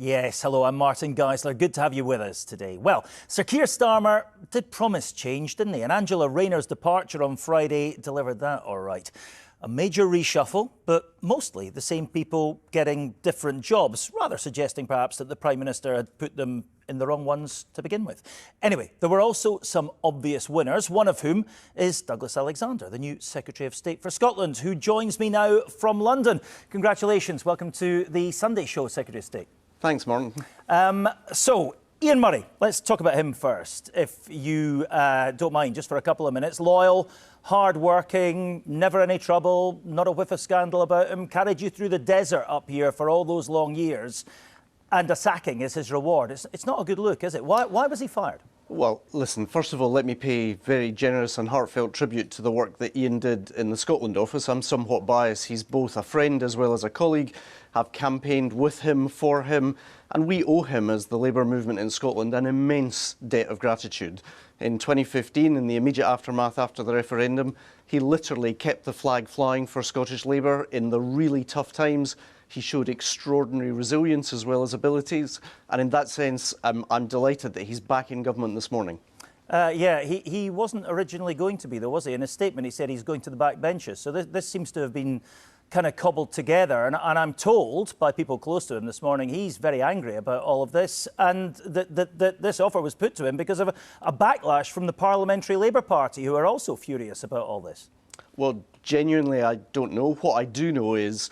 Yes, hello, I'm Martin Geisler. Good to have you with us today. Well, Sir Keir Starmer did promise change, didn't he? And Angela Rayner's departure on Friday delivered that all right. A major reshuffle, but mostly the same people getting different jobs, rather suggesting perhaps that the Prime Minister had put them in the wrong ones to begin with. Anyway, there were also some obvious winners, one of whom is Douglas Alexander, the new Secretary of State for Scotland, who joins me now from London. Congratulations. Welcome to the Sunday Show, Secretary of State. Thanks, Martin. So, Ian Murray, let's talk about him first, if you don't mind, just for a couple of minutes. Loyal, hard-working, never any trouble, not a whiff of scandal about him, carried you through the desert up here for all those long years, and a sacking is his reward. It's not a good look, is it? Why was he fired? Well, listen, first of all, let me pay very generous and heartfelt tribute to the work that Ian did in the Scotland office. I'm somewhat biased. He's both a friend as well as a colleague. I've campaigned with him, for him, and we owe him, as the Labour movement in Scotland, an immense debt of gratitude. In 2015, in the immediate aftermath after the referendum, he literally kept the flag flying for Scottish Labour in the really tough times. He showed extraordinary resilience as well as abilities, and in that sense, I'm delighted that he's back in government this morning. Yeah, he wasn't originally going to be, though, was he? In his statement, he said he's going to the back benches. So this seems to have been kind of cobbled together. And I'm told by people close to him this morning, he's very angry about all of this, and that this offer was put to him because of a backlash from the Parliamentary Labour Party, who are also furious about all this. Well, genuinely, I don't know. What I do know is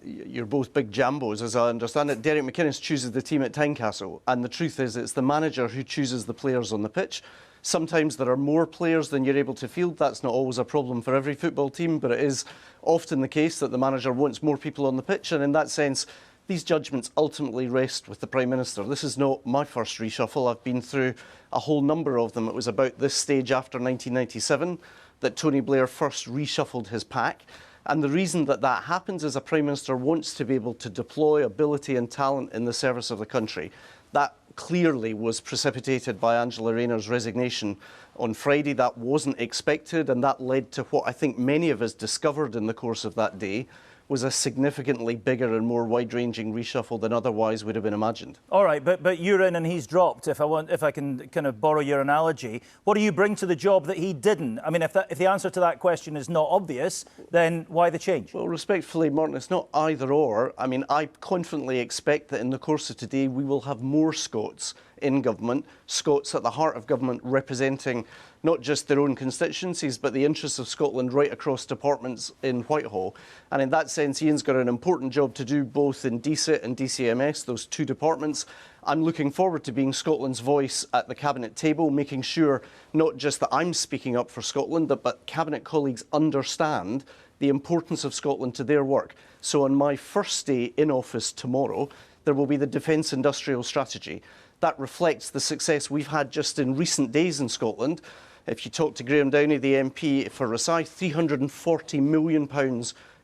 you're both big jambos, as I understand it. Derek McInnes chooses the team at Tynecastle, and the truth is it's the manager who chooses the players on the pitch. Sometimes there are more players than you're able to field. That's not always a problem for every football team, but it is often the case that the manager wants more people on the pitch, and in that sense, these judgments ultimately rest with the Prime Minister. This is not my first reshuffle. I've been through a whole number of them. It was about this stage after 1997 that Tony Blair first reshuffled his pack. And the reason that that happens is a Prime Minister wants to be able to deploy ability and talent in the service of the country. That clearly was precipitated by Angela Rayner's resignation on Friday. That wasn't expected, and that led to what I think many of us discovered in the course of that day was a significantly bigger and more wide-ranging reshuffle than otherwise would have been imagined. All right, but you're in and he's dropped, if I can kind of borrow your analogy. What do you bring to the job that he didn't? I mean, if the answer to that question is not obvious, then why the change? Well, respectfully, Martin, it's not either or. I mean, I confidently expect that in the course of today we will have more Scots in government, Scots at the heart of government representing not just their own constituencies, but the interests of Scotland right across departments in Whitehall. And in that sense, Ian's got an important job to do both in DCIT and DCMS, those two departments. I'm looking forward to being Scotland's voice at the Cabinet table, making sure not just that I'm speaking up for Scotland, but Cabinet colleagues understand the importance of Scotland to their work. So on my first day in office tomorrow, there will be the Defence Industrial Strategy. That reflects the success we've had just in recent days in Scotland. If you talk to Graham Downey, the MP for Rosyth, £340 million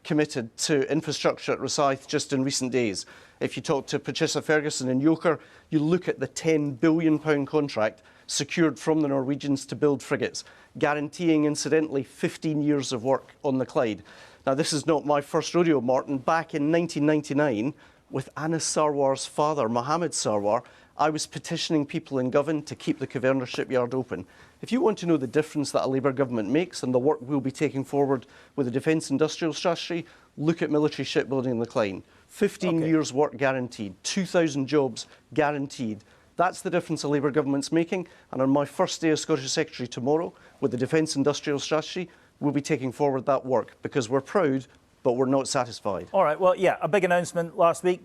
committed to infrastructure at Rosyth just in recent days. If you talk to Patricia Ferguson in Yoker, you look at the £10 billion contract secured from the Norwegians to build frigates, guaranteeing, incidentally, 15 years of work on the Clyde. Now, this is not my first rodeo, Martin. Back in 1999, with Anas Sarwar's father, Mohammed Sarwar, I was petitioning people in Govan to keep the Caverner shipyard open. If you want to know the difference that a Labour government makes and the work we'll be taking forward with the Defence Industrial Strategy, look at military shipbuilding in Lecline. 15 years work guaranteed, 2,000 jobs guaranteed. That's the difference a Labour government's making. And on my first day as Scottish Secretary tomorrow, with the Defence Industrial Strategy, we'll be taking forward that work because we're proud, but we're not satisfied. All right, well, yeah, a big announcement last week.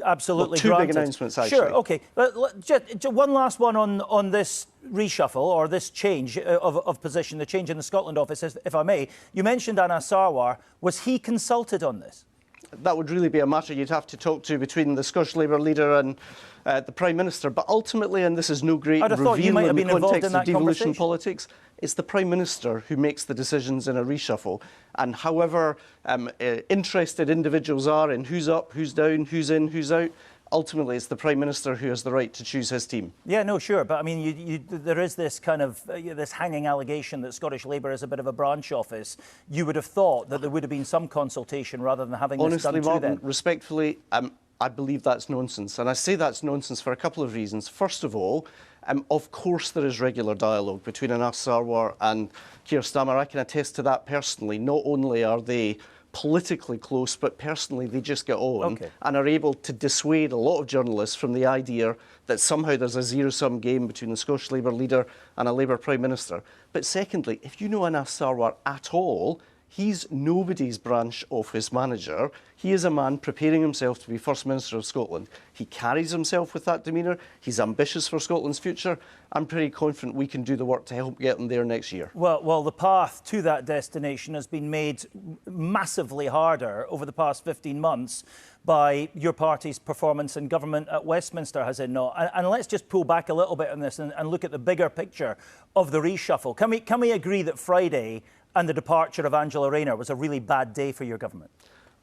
Absolutely well, granted. Big announcements, actually. Sure, OK. But just one last one on this reshuffle or this change of position, the change in the Scotland office, if I may. You mentioned Anas Sarwar. Was he consulted on this? That would really be a matter you'd have to talk to between the Scottish Labour leader and the Prime Minister. But ultimately, and this is no great reveal in the context of devolution politics, it's the Prime Minister who makes the decisions in a reshuffle. And however interested individuals are in who's up, who's down, who's in, who's out, ultimately it's the Prime Minister who has the right to choose his team. Yeah, no, sure. But I mean, there is this kind of this hanging allegation that Scottish Labour is a bit of a branch office. You would have thought that there would have been some consultation rather than having this done to them. Honestly, Martin, respectfully, I believe that's nonsense. And I say that's nonsense for a couple of reasons. First of all, of course there is regular dialogue between Anas Sarwar and Keir Starmer. I can attest to that personally. Not only are they politically close, but personally they just get on and are able to dissuade a lot of journalists from the idea that somehow there's a zero-sum game between the Scottish Labour leader and a Labour Prime Minister. But secondly, if you know Anas Sarwar at all, he's nobody's branch office manager. He is a man preparing himself to be First Minister of Scotland. He carries himself with that demeanour. He's ambitious for Scotland's future. I'm pretty confident we can do the work to help get him there next year. Well, the path to that destination has been made massively harder over the past 15 months by your party's performance in government at Westminster, has it not? And let's just pull back a little bit on this and look at the bigger picture of the reshuffle. Can we agree that Friday and the departure of Angela Rayner was a really bad day for your government?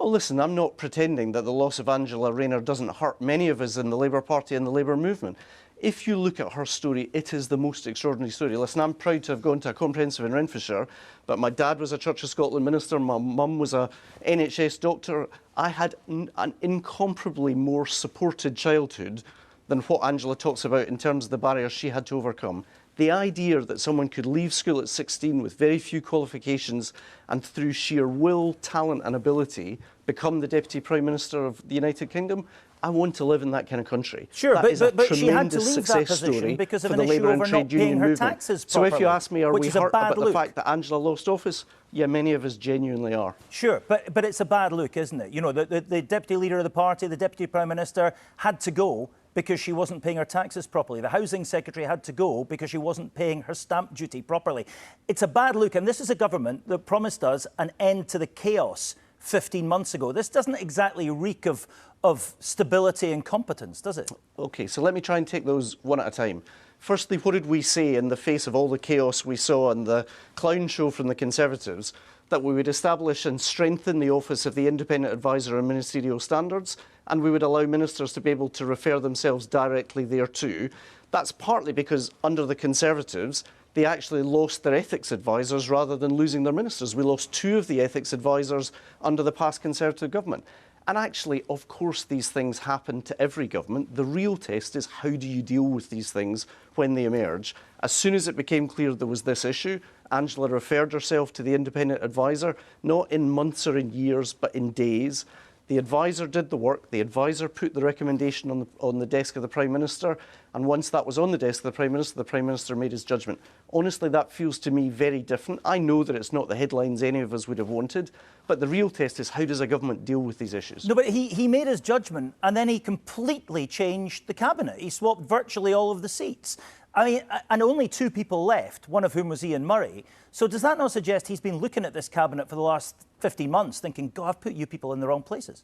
Well, listen, I'm not pretending that the loss of Angela Rayner doesn't hurt many of us in the Labour Party and the Labour movement. If you look at her story, it is the most extraordinary story. Listen, I'm proud to have gone to a comprehensive in Renfrewshire, but my dad was a Church of Scotland minister, my mum was a NHS doctor. I had an incomparably more supported childhood than what Angela talks about in terms of the barriers she had to overcome. The idea that someone could leave school at 16 with very few qualifications and through sheer will, talent and ability become the Deputy Prime Minister of the United Kingdom, I want to live in that kind of country. Sure, but she had to leave that position because of an issue over not paying her taxes properly. So if you ask me, are we hurt about the fact that Angela lost office? Yeah, many of us genuinely are. Sure, but it's a bad look, isn't it? You know, the Deputy Leader of the party, the Deputy Prime Minister had to go because she wasn't paying her taxes properly. The Housing Secretary had to go because she wasn't paying her stamp duty properly. It's a bad look, and this is a government that promised us an end to the chaos 15 months ago. This doesn't exactly reek of stability and competence, does it? OK, so let me try and take those one at a time. Firstly, what did we say in the face of all the chaos we saw and the clown show from the Conservatives? That we would establish and strengthen the office of the Independent Advisor on Ministerial Standards, and we would allow ministers to be able to refer themselves directly thereto. That's partly because under the Conservatives, they actually lost their ethics advisors rather than losing their ministers. We lost 2 of the ethics advisors under the past Conservative government. And actually, of course, these things happen to every government. The real test is how do you deal with these things when they emerge. As soon as it became clear there was this issue, Angela referred herself to the independent advisor, not in months or in years, but in days. The advisor did the work. The advisor put the recommendation on the desk of the Prime Minister. And once that was on the desk of the Prime Minister made his judgment. Honestly, that feels to me very different. I know that it's not the headlines any of us would have wanted, but the real test is how does a government deal with these issues? No, but he made his judgment and then he completely changed the cabinet. He swapped virtually all of the seats. I mean, and only 2 people left, one of whom was Ian Murray. So does that not suggest he's been looking at this cabinet for the last 15 months thinking, God, I've put you people in the wrong places?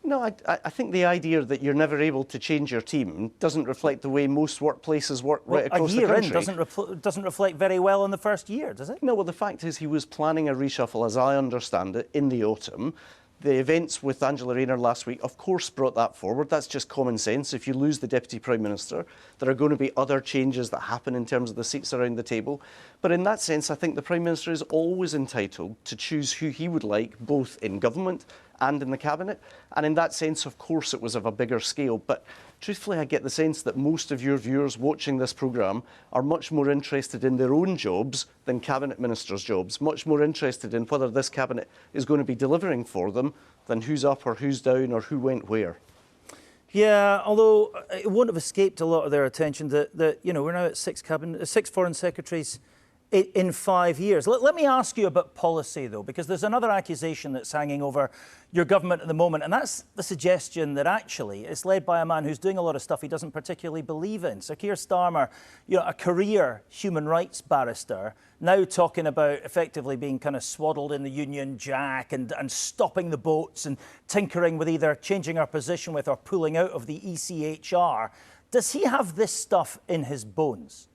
No, I think the idea that you're never able to change your team doesn't reflect the way most workplaces work right across the country. A year in doesn't reflect very well in the first year, does it? No, well, the fact is he was planning a reshuffle, as I understand it, in the autumn. The events with Angela Rayner last week, of course, brought that forward. That's just common sense. If you lose the Deputy Prime Minister, there are going to be other changes that happen in terms of the seats around the table. But in that sense, I think the Prime Minister is always entitled to choose who he would like, both in government and in the Cabinet. And in that sense, of course, it was of a bigger scale. But truthfully, I get the sense that most of your viewers watching this programme are much more interested in their own jobs than Cabinet Ministers' jobs, much more interested in whether this Cabinet is going to be delivering for them than who's up or who's down or who went where. Yeah, although it won't have escaped a lot of their attention that you know, we're now at 6 foreign secretaries in 5 years. Let me ask you about policy, though, because there's another accusation that's hanging over your government at the moment, and that's the suggestion that actually it's led by a man who's doing a lot of stuff he doesn't particularly believe in. So Keir Starmer, you know, a career human rights barrister, now talking about effectively being kind of swaddled in the Union Jack and stopping the boats and tinkering with either changing our position with or pulling out of the ECHR. Does he have this stuff in his bones?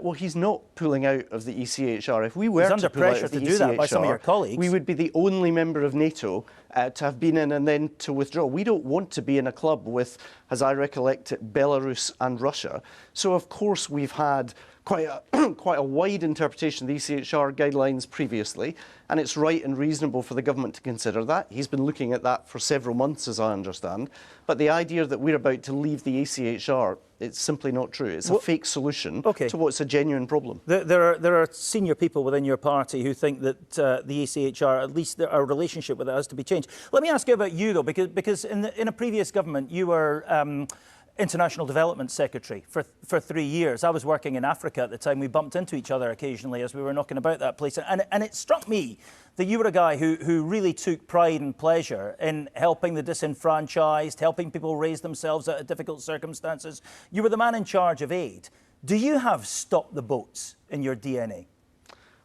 Well, he's not pulling out of the ECHR. If we were to pull out of the ECHR, do that by some of your colleagues, we would be the only member of NATO to have been in and then to withdraw. We don't want to be in a club with, as I recollect it, Belarus and Russia. So, of course, we've had quite a wide interpretation of the ECHR guidelines previously, and it's right and reasonable for the government to consider that. He's been looking at that for several months, as I understand. But the idea that we're about to leave the ECHR, it's simply not true. It's a fake solution to what's a genuine problem. There are senior people within your party who think that the ECHR, at least our relationship with it, has to be changed. Let me ask you about you, though, because in a previous government, you were International Development Secretary for 3 years. I was working in Africa at the time. We bumped into each other occasionally as we were knocking about that place. And it struck me that you were a guy who really took pride and pleasure in helping the disenfranchised, helping people raise themselves out of difficult circumstances. You were the man in charge of aid. Do you have stop the boats in your DNA?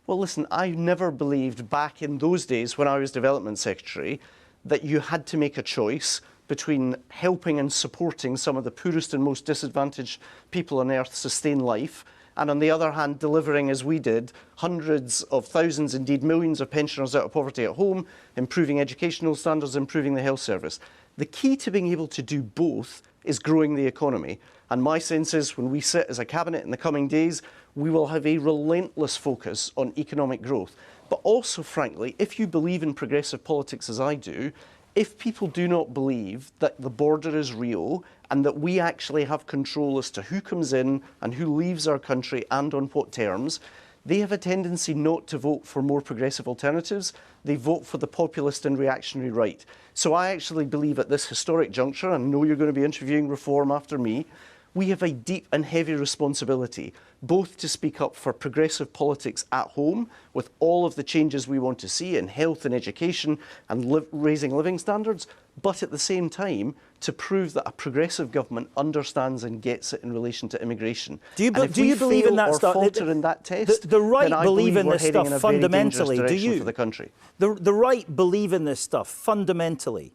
Well, listen, I never believed back in those days when I was Development Secretary that you had to make a choice between helping and supporting some of the poorest and most disadvantaged people on earth sustain life, and on the other hand, delivering, as we did, hundreds of thousands, indeed millions of pensioners out of poverty at home, improving educational standards, improving the health service. The key to being able to do both is growing the economy. And my sense is when we sit as a cabinet in the coming days, we will have a relentless focus on economic growth. But also, frankly, if you believe in progressive politics as I do, if people do not believe that the border is real and that we actually have control as to who comes in and who leaves our country and on what terms, they have a tendency not to vote for more progressive alternatives. They vote for the populist and reactionary right. So I actually believe at this historic juncture, and I know you're going to be interviewing Reform after me, we have a deep and heavy responsibility, both to speak up for progressive politics at home, with all of the changes we want to see in health and education and raising living standards, but at the same time to prove that a progressive government understands and gets it in relation to immigration. Do you believe in that stuff? In that test, the right believe in this stuff in fundamentally. Do you? For the country. The right believe in this stuff fundamentally.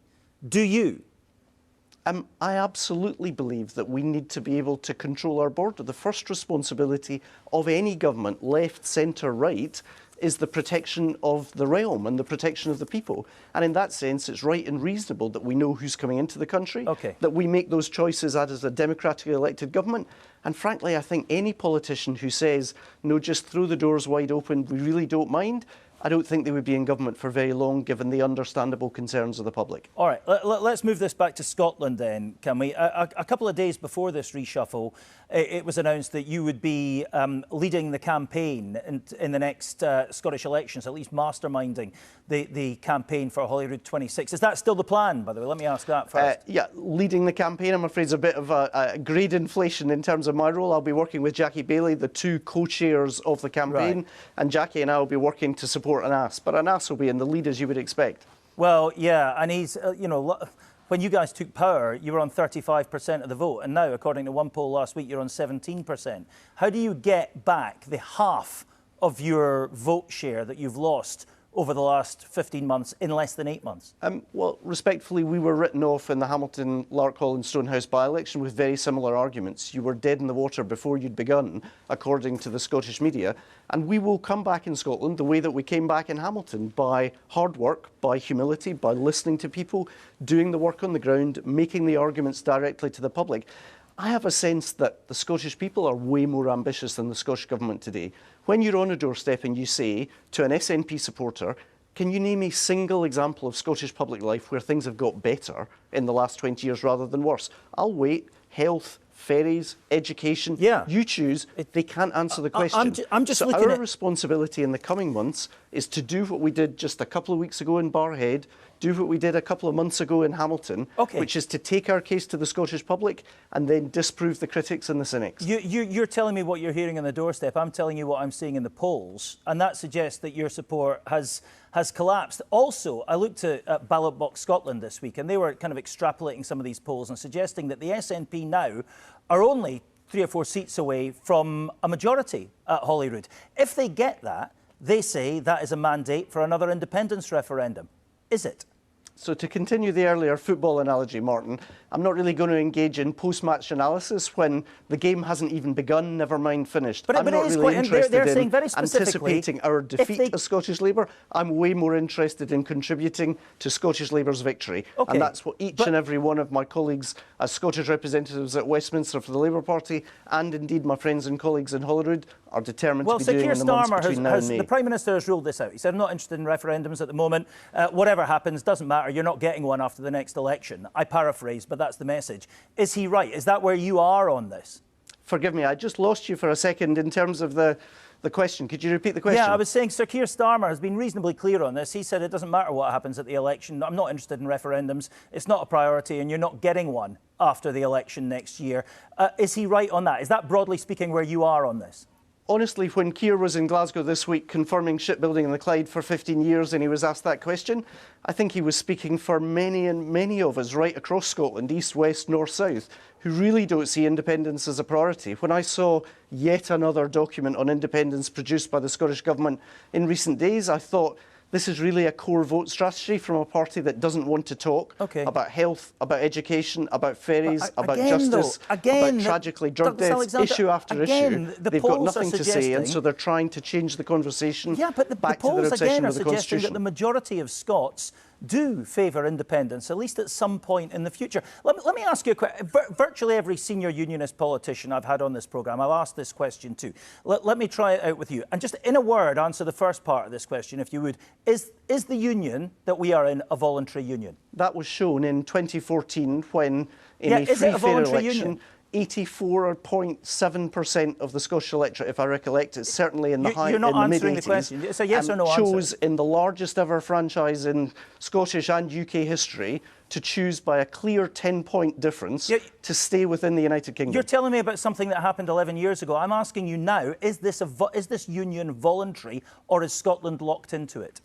Do you? I absolutely believe that we need to be able to control our border. The first responsibility of any government, left, centre, right, is the protection of the realm and the protection of the people. And in that sense, it's right and reasonable that we know who's coming into the country, that we make those choices as a democratically elected government. And frankly, I think any politician who says, no, just throw the doors wide open, we really don't mind, I don't think they would be in government for very long, given the understandable concerns of the public. All right, let's move this back to Scotland then, can we? A couple of days before this reshuffle, it was announced that you would be leading the campaign in the next Scottish elections, at least masterminding the campaign for Holyrood 26. Is that still the plan, by the way? Let me ask that first. Yeah, leading the campaign, I'm afraid, is a bit of a grade inflation in terms of my role. I'll be working with Jackie Baillie, the two co-chairs of the campaign, and Jackie and I will be working to support Anas, but Anas will be in the lead as you would expect. Well, yeah, and he's, you know, when you guys took power, you were on 35% of the vote, and now, according to one poll last week, you're on 17%. How do you get back the half of your vote share that you've lost over the last 15 months in less than 8 months? Well, respectfully, we were written off in the Hamilton, Larkhall and Stonehouse by-election with very similar arguments. You were dead in the water before you'd begun, according to the Scottish media. And we will come back in Scotland the way that we came back in Hamilton, by hard work, by humility, by listening to people, doing the work on the ground, making the arguments directly to the public. I have a sense that the Scottish people are way more ambitious than the Scottish Government today. When you're on a doorstep and you say to an SNP supporter, can you name a single example of Scottish public life where things have got better in the last 20 years rather than worse? I'll wait. Health, ferries, education, you choose. They can't answer the question. I'm just looking our responsibility in the coming months is to do what we did just a couple of weeks ago in Barrhead, do what we did a couple of months ago in Hamilton, which is to take our case to the Scottish public and then disprove the critics and the cynics. You're telling me what you're hearing on the doorstep. I'm telling you what I'm seeing in the polls, and that suggests that your support has collapsed. Also, I looked at Ballot Box Scotland this week, and they were kind of extrapolating some of these polls and suggesting that the SNP now are only 3 or 4 seats away from a majority at Holyrood. If they get that, they say that is a mandate for another independence referendum. Is it? So to continue the earlier football analogy, Martin, I'm not really going to engage in post-match analysis when the game hasn't even begun, never mind finished. But I'm not really interested they're saying in very specifically anticipating our defeat as Scottish Labour. I'm way more interested in contributing to Scottish Labour's victory. Okay. And that's what each and every one of my colleagues as Scottish representatives at Westminster for the Labour Party, and indeed my friends and colleagues in Holyrood, are determined to be doing in the months between now and May. The Prime Minister has ruled this out. He said, I'm not interested in referendums at the moment. Whatever happens, doesn't matter. You're not getting one after the next election. I paraphrase, but that's the message. Is he right? Is that where you are on this? Forgive me, I just lost you for a second in terms of the question. Could you repeat the question? Yeah, I was saying Sir Keir Starmer has been reasonably clear on this. He said it doesn't matter what happens at the election. I'm not interested in referendums. It's not a priority, and you're not getting one after the election next year. Is he right on that? Is that, broadly speaking, where you are on this? Honestly, when Keir was in Glasgow this week confirming shipbuilding in the Clyde for 15 years and he was asked that question, I think he was speaking for many and many of us right across Scotland, east, west, north, south, who really don't see independence as a priority. When I saw yet another document on independence produced by the Scottish Government in recent days, I thought, this is really a core vote strategy from a party that doesn't want to talk about health, about education, about ferries, about justice, about tragically drug deaths, issue after issue. They've got nothing to say, and so they're trying to change the conversation back to their obsession with the Constitution. That the majority of Scots do favour independence, at least at some point in the future. Let me ask you a question. Virtually every senior unionist politician I've had on this programme, I've asked this question too. Let me try it out with you. And just in a word, answer the first part of this question, if you would. Is the union that we are in a voluntary union? That was shown in 2014 when, in a free, fair election, 84.7% of the Scottish electorate, if I recollect, it's certainly in the You're not answering the mid-80s, question. It's a yes or no chose answer. in the largest ever franchise in Scottish and UK history to choose by a clear 10-point difference to stay within the United Kingdom. You're telling me about something that happened 11 years ago. I'm asking you now, is this union voluntary, or is Scotland locked into it?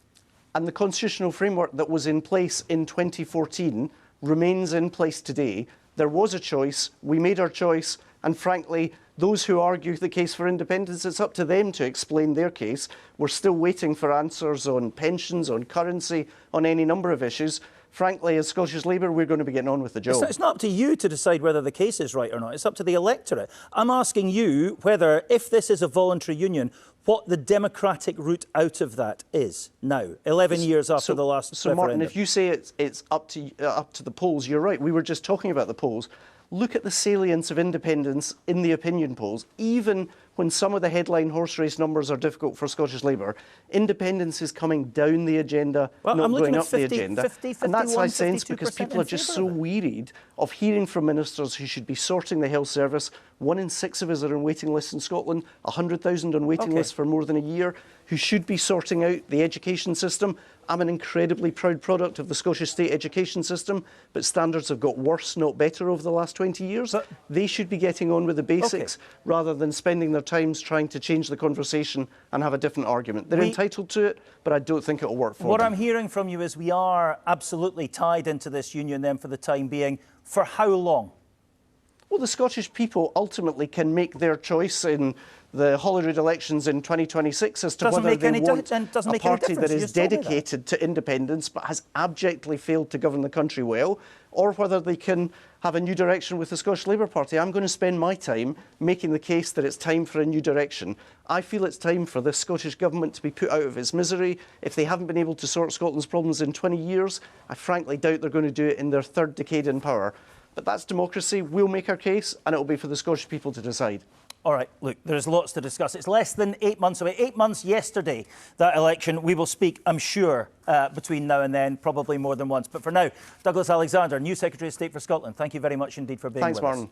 And the constitutional framework that was in place in 2014 remains in place today. There was a choice, we made our choice, and frankly, those who argue the case for independence, it's up to them to explain their case. We're still waiting for answers on pensions, on currency, on any number of issues. Frankly, as Scottish Labour, we're going to be getting on with the job. It's not up to you to decide whether the case is right or not. It's up to the electorate. I'm asking you whether, if this is a voluntary union, what the democratic route out of that is now, 11 years after the last referendum. Martin, if you say it's up to the polls, you're right. We were just talking about the polls. Look at the salience of independence in the opinion polls. Even when some of the headline horse race numbers are difficult for Scottish Labour, independence is coming down the agenda, not going up the agenda. And that's, I sense, because people are just so wearied of hearing from ministers who should be sorting the health service. 1 in 6 of us are on waiting lists in Scotland, 100,000 on waiting lists for more than a year, who should be sorting out the education system. I'm an incredibly proud product of the Scottish state education system, but standards have got worse, not better, over the last 20 years. They should be getting on with the basics rather than spending their times trying to change the conversation and have a different argument. They're entitled to it, but I don't think it'll work for them. What I'm hearing from you is we are absolutely tied into this union then for the time being. For how long? Well, the Scottish people ultimately can make their choice in the Holyrood elections in 2026 as to whether they want a party that is dedicated to independence but has abjectly failed to govern the country well, or whether they can have a new direction with the Scottish Labour Party. I'm going to spend my time making the case that it's time for a new direction. I feel it's time for the Scottish Government to be put out of its misery. If they haven't been able to sort Scotland's problems in 20 years, I frankly doubt they're going to do it in their third decade in power. But that's democracy. We'll make our case, and it'll be for the Scottish people to decide. All right, look, there's lots to discuss. It's less than 8 months away. 8 months yesterday, that election. We will speak, I'm sure, between now and then, probably more than once. But for now, Douglas Alexander, new Secretary of State for Scotland, thank you very much indeed for being with us. Thanks, Martin.